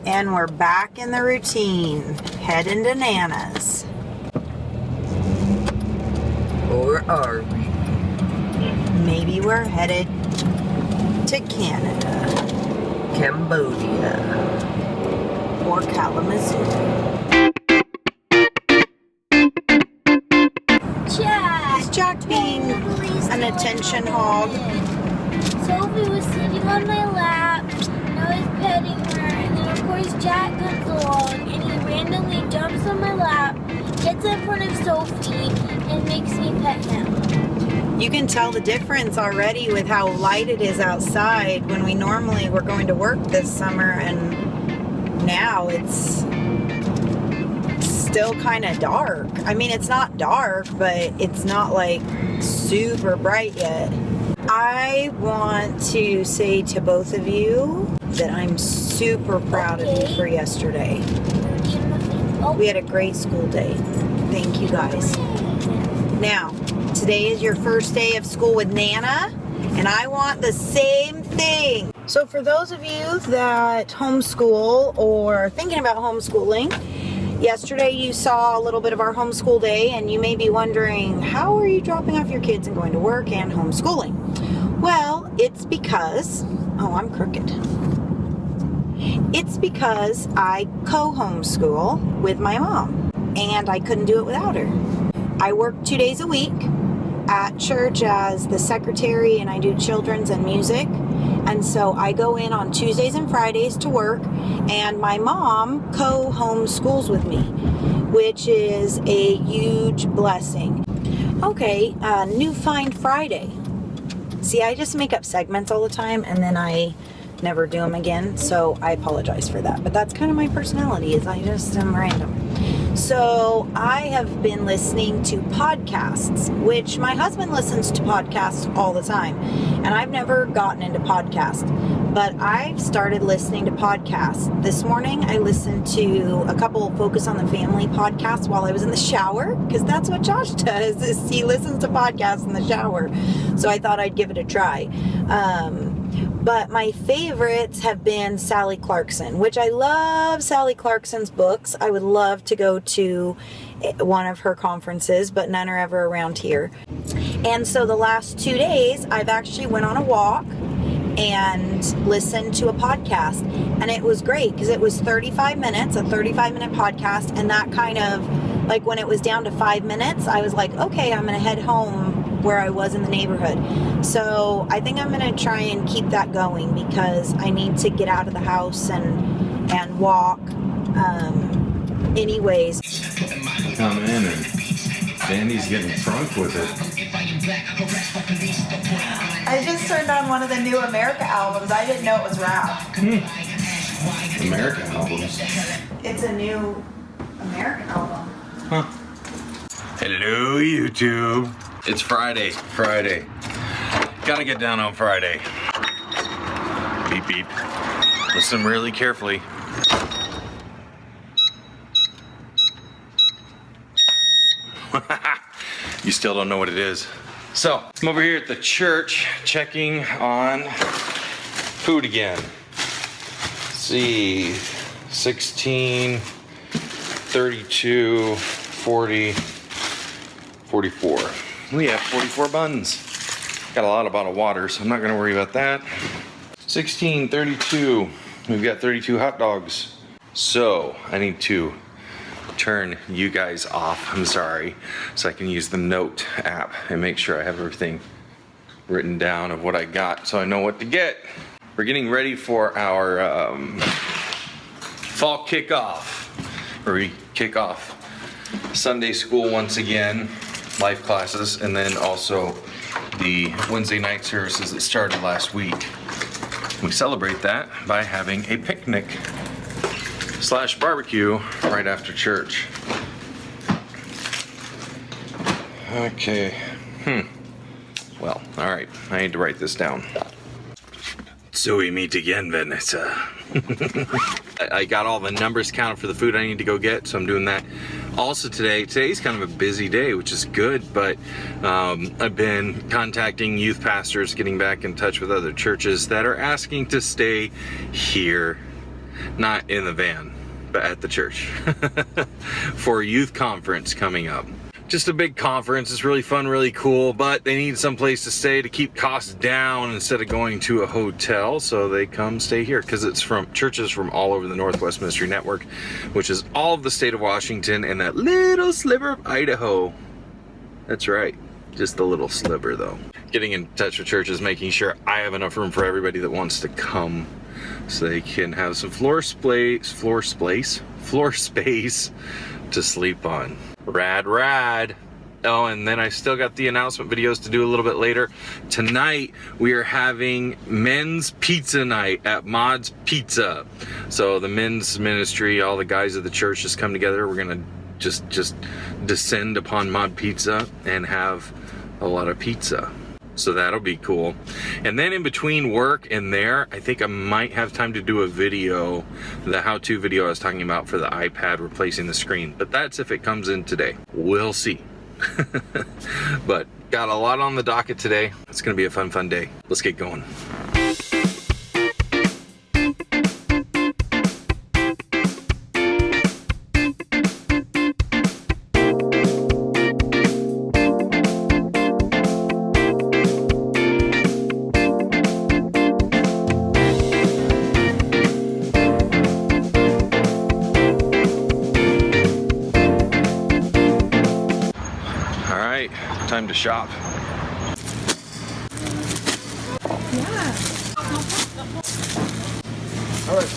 And we're back in the routine, heading to Nana's. Or are we? Maybe we're headed to Canada. Cambodia. Or Kalamazoo. Jack! Is Jack being an attention hog? Sophie was sitting on my lap, and I was petting her, and then of course Jack comes along, and he randomly jumps on my lap, gets in front of Sophie, and makes me pet him. You can tell the difference already with how light it is outside when we normally were going to work this summer, and now it's still kind of dark. I mean, it's not dark, but it's not like super bright yet. I want to say to both of you that I'm super proud of you for yesterday. We had a great school day. Thank you guys. Now, today is your first day of school with Nana, and I want the same thing. So for those of you that homeschool or are thinking about homeschooling, yesterday you saw a little bit of our homeschool day, and you may be wondering, how are you dropping off your kids and going to work and homeschooling? Well, it's because, I'm crooked. It's because I co-homeschool with my mom, and I couldn't do it without her. I work 2 days a week at church as the secretary, and I do children's and music. And so I go in on Tuesdays and Fridays to work, and my mom co-homeschools with me, which is a huge blessing. Okay, New Find Friday. See, I just make up segments all the time, and then I never do them again, so I apologize for that. But that's kind of my personality, is I just am random. So I have been listening to podcasts, which my husband listens to podcasts all the time. And I've never gotten into podcasts, but I've started listening to podcasts. This morning I listened to a couple Focus on the Family podcasts while I was in the shower, because that's what Josh does, is he listens to podcasts in the shower. So I thought I'd give it a try. But my favorites have been Sally Clarkson, which I love Sally Clarkson's books. I would love to go to one of her conferences, but none are ever around here. And so the last 2 days, I've actually went on a walk and listened to a podcast. And it was great because it was 35 minutes, a 35-minute podcast. And that kind of, like when it was down to 5 minutes, I was like, okay, I'm going to head home where I was in the neighborhood. So I think I'm going to try and keep that going because I need to get out of the house and walk. Anyways. Come in and Mandy's getting crunk with it. I just turned on one of the new America albums. I didn't know it was rap. America albums. It's a new America album. Huh. Hello, YouTube. It's Friday. Gotta get down on Friday. Beep, beep. Listen really carefully. You still don't know what it is. So, I'm over here at the church checking on food again. Let's see, 16, 32, 40, 44. We have 44 buns. Got a lot of bottled water, so I'm not gonna worry about that. 16, 32, we've got 32 hot dogs. So, I need to turn you guys off, I'm sorry, so I can use the note app and make sure I have everything written down of what I got so I know what to get. We're getting ready for our fall kickoff, where we kick off Sunday school once again, life classes, and then also the Wednesday night services that started last week. We celebrate that by having a picnic / barbecue right after church. Okay. Well, all right. I need to write this down. So we meet again, Vanessa. I got all the numbers counted for the food I need to go get, so I'm doing that. Also today's kind of a busy day, which is good, but I've been contacting youth pastors, getting back in touch with other churches that are asking to stay here. not in the van, but at the church for a youth conference coming up. Just a big conference. It's really fun, really cool, but they need some place to stay to keep costs down instead of going to a hotel, so they come stay here because it's from churches from all over the Northwest Ministry Network, which is all of the state of Washington and that little sliver of Idaho. That's right, just a little sliver though. Getting in touch with churches, making sure I have enough room for everybody that wants to come, so they can have some floor space to sleep on. Rad. Oh, and then I still got the announcement videos to do a little bit later. Tonight we are having men's pizza night at Mod's Pizza. So the men's ministry, all the guys of the church just come together. We're gonna just descend upon Mod Pizza and have a lot of pizza. So that'll be cool. And then in between work and there, I think I might have time to do a video, the how-to video I was talking about for the iPad replacing the screen. But that's if it comes in today. We'll see. But got a lot on the docket today. It's gonna be a fun day. Let's get going. Time to shop. Yeah. Alright.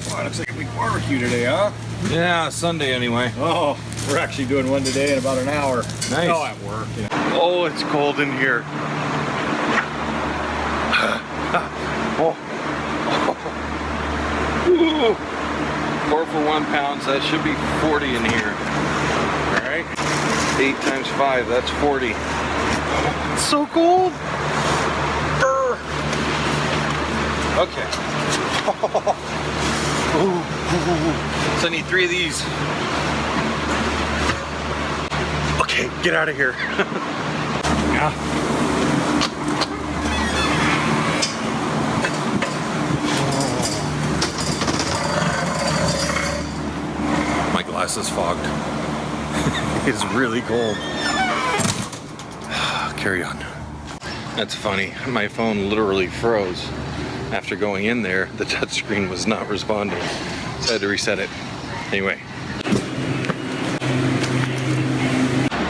Well, it looks like a big barbecue today, huh? Yeah, Sunday anyway. Oh, we're actually doing one today in about an hour. Nice. Oh, at work. Yeah. Oh, it's cold in here. Oh. Ooh. 4 for 1 pound, so that should be 40 in here. All right. 8 times 5, that's 40. Oh, it's so cold. Okay. So I need 3 of these. Okay, get out of here. Yeah. My glass is fogged. It's really cold. Carry on. That's funny. My phone literally froze. After going in there, the touchscreen was not responding. So I had to reset it. Anyway.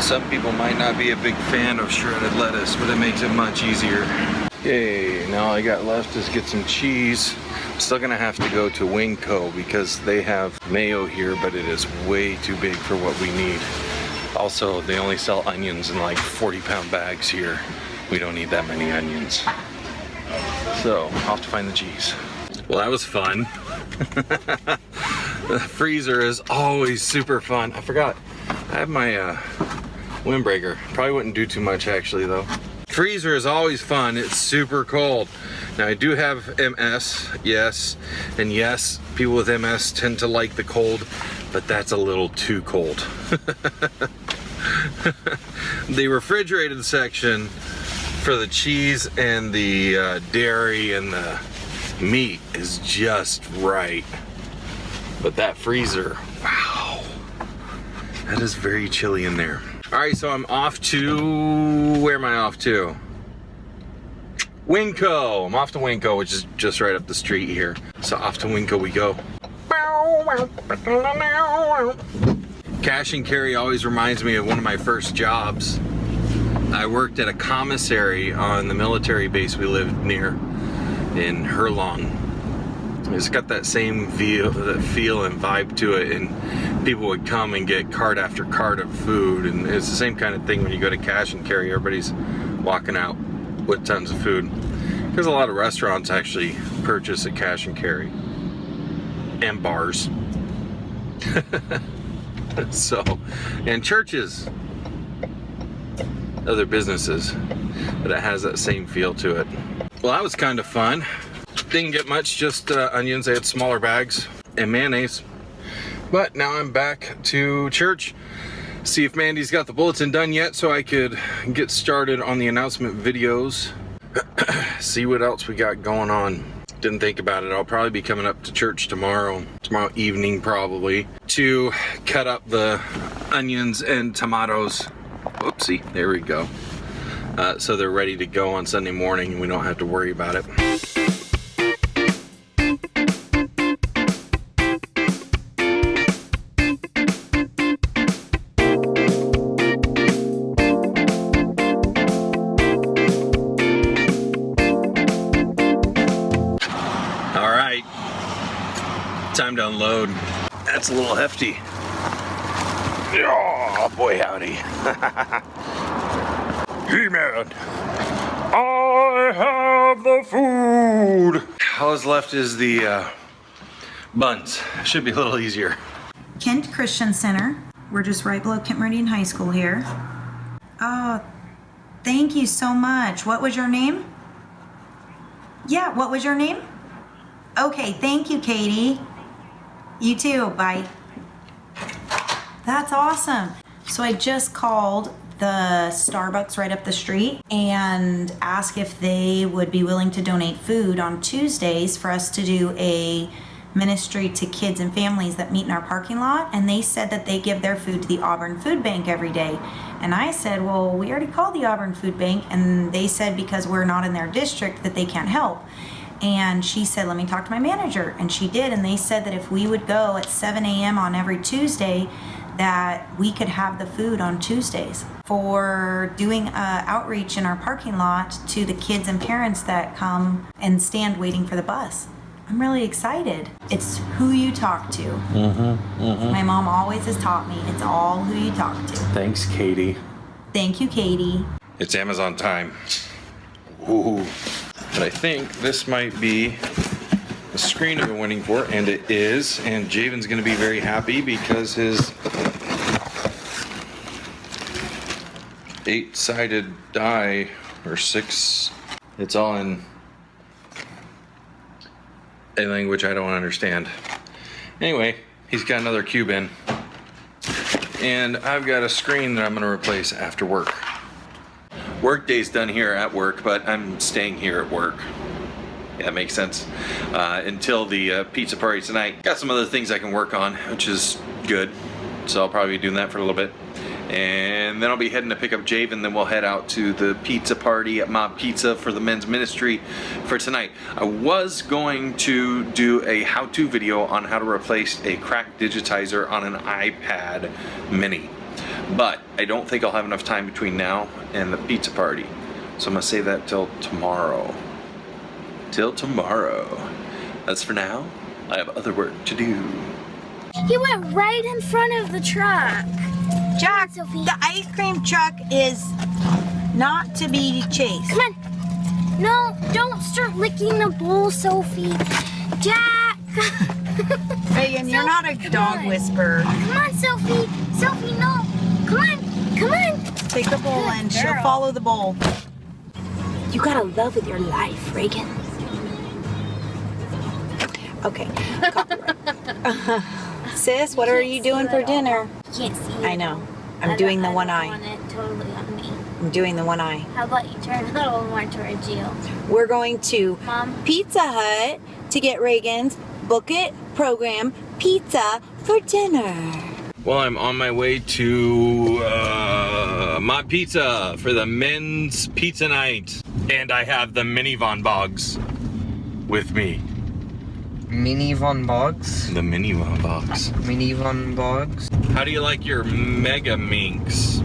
Some people might not be a big fan of shredded lettuce, but it makes it much easier. Okay, now all I got left is get some cheese. I'm still gonna have to go to Winco because they have mayo here, but it is way too big for what we need. Also, they only sell onions in like 40-pound bags here. We don't need that many onions. So, I'll have to find the cheese. Well, that was fun. The freezer is always super fun. I forgot, I have my windbreaker. Probably wouldn't do too much actually though. Freezer is always fun. It's super cold. Now I do have MS, yes. And yes, people with MS tend to like the cold, but that's a little too cold. The refrigerated section for the cheese and the dairy and the meat is just right. But that freezer, wow, that is very chilly in there. All right, so I'm off to, where am I off to? Winco. I'm off to Winco, which is just right up the street here. So off to Winco we go. Cash and carry always reminds me of one of my first jobs. I worked at a commissary on the military base we lived near in Herlong. It's got that same feel and vibe to it, and people would come and get cart after cart of food, and it's the same kind of thing when you go to cash and carry. Everybody's walking out with tons of food because a lot of restaurants actually purchase at cash and carry, and bars. So, and churches, other businesses, but it has that same feel to it. Well, that was kind of fun. Didn't get much, just onions. They had smaller bags and mayonnaise. But now I'm back to church. See if Mandy's got the bulletin done yet so I could get started on the announcement videos. See what else we got going on. Didn't think about it. I'll probably be coming up to church tomorrow evening probably, to cut up the onions and tomatoes. Oopsie, there we go. So they're ready to go on Sunday morning and we don't have to worry about it. Time to unload. That's a little hefty. Oh boy, howdy. He-Man, I have the food. All that's left is the buns. Should be a little easier. Kent Christian Center. We're just right below Kent Meridian High School here. Oh, thank you so much. What was your name? Yeah, what was your name? Okay, thank you, Katie. You too, bye. That's awesome. So I just called the Starbucks right up the street and asked if they would be willing to donate food on Tuesdays for us to do a ministry to kids and families that meet in our parking lot. And they said that they give their food to the Auburn Food Bank every day. And I said, well, we already called the Auburn Food Bank, and they said because we're not in their district that they can't help. And she said, let me talk to my manager. And she did. And they said that if we would go at 7 a.m. on every Tuesday, that we could have the food on Tuesdays for doing outreach in our parking lot to the kids and parents that come and stand waiting for the bus. I'm really excited. It's who you talk to. My mom always has taught me, it's all who you talk to. Thanks, Katie. Thank you, Katie. It's Amazon time. Ooh. But I think this might be the screen I've been waiting for, and it is. And Javon's gonna be very happy because his 8-sided die, or 6, it's all in a language I don't understand. Anyway, he's got another cube in. And I've got a screen that I'm gonna replace after work. Work day's done here at work, but I'm staying here at work. Yeah, that makes sense. Until the pizza party tonight. Got some other things I can work on, which is good. So I'll probably be doing that for a little bit. And then I'll be heading to pick up Javon, then we'll head out to the pizza party at Mob Pizza for the men's ministry for tonight. I was going to do a how-to video on how to replace a cracked digitizer on an iPad mini. But I don't think I'll have enough time between now and the pizza party. So I'm gonna save that till tomorrow. Till tomorrow. As for now, I have other work to do. He went right in front of the truck. Jack, Sophie. the ice cream truck is not to be chased. Come on. No, don't start licking the bowl, Sophie. Jack. Reagan, you're not a Sophie, dog come on. whisperer. Come on, Sophie. Sophie, no. Come on. Come on. Take the bowl and she'll girl. follow the bowl. You gotta love with your life, Reagan. Okay. Sis, what are you doing for dinner? Can't see. I know. I'm doing the one eye. I want it totally on me. I'm doing the one eye. How about you turn a little more towards you? We're going to Mom? Pizza Hut to get Reagan's Book It program pizza for dinner. Well, I'm on my way to Mob Pizza for the men's pizza night. And I have the mini Von Boggs with me. Mini Von Boggs. The mini Von Boggs. Mini Von Boggs. How do you like your Mega Minx?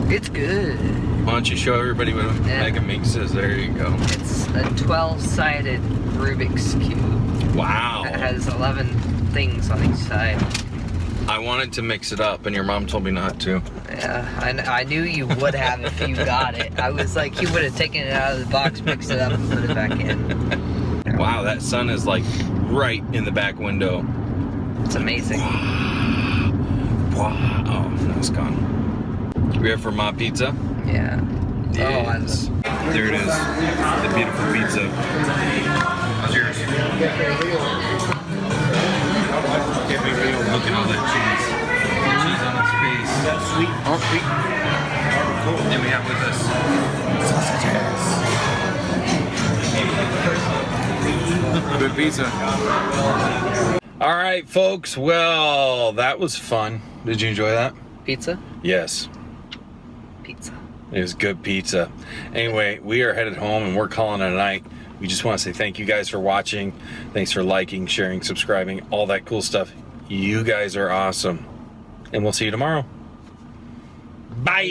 It's good. Why don't you show everybody what a Mega Minx is? There you go. It's a 12-sided Rubik's Cube. Wow. It has 11 things on each side. I wanted to mix it up, and your mom told me not to. Yeah, I knew you would have if you got it. I was like, you would have taken it out of the box, mixed it up, and put it back in. Wow, that sun is like right in the back window. It's amazing. Wow. Oh, no, it's gone. We have for Mob Pizza? Yeah. Yes. There it is. The beautiful pizza. How's yours? Look at all that cheese. Cheese on its face. That's sweet. Oh, sweet. Then we have with us sausages. Good pizza. All right, folks. Well, that was fun. Did you enjoy that? Pizza? Yes. Pizza. It was good pizza. Anyway, we are headed home and we're calling it a night. We just want to say thank you guys for watching. Thanks for liking, sharing, subscribing, all that cool stuff. You guys are awesome. And we'll see you tomorrow. Bye.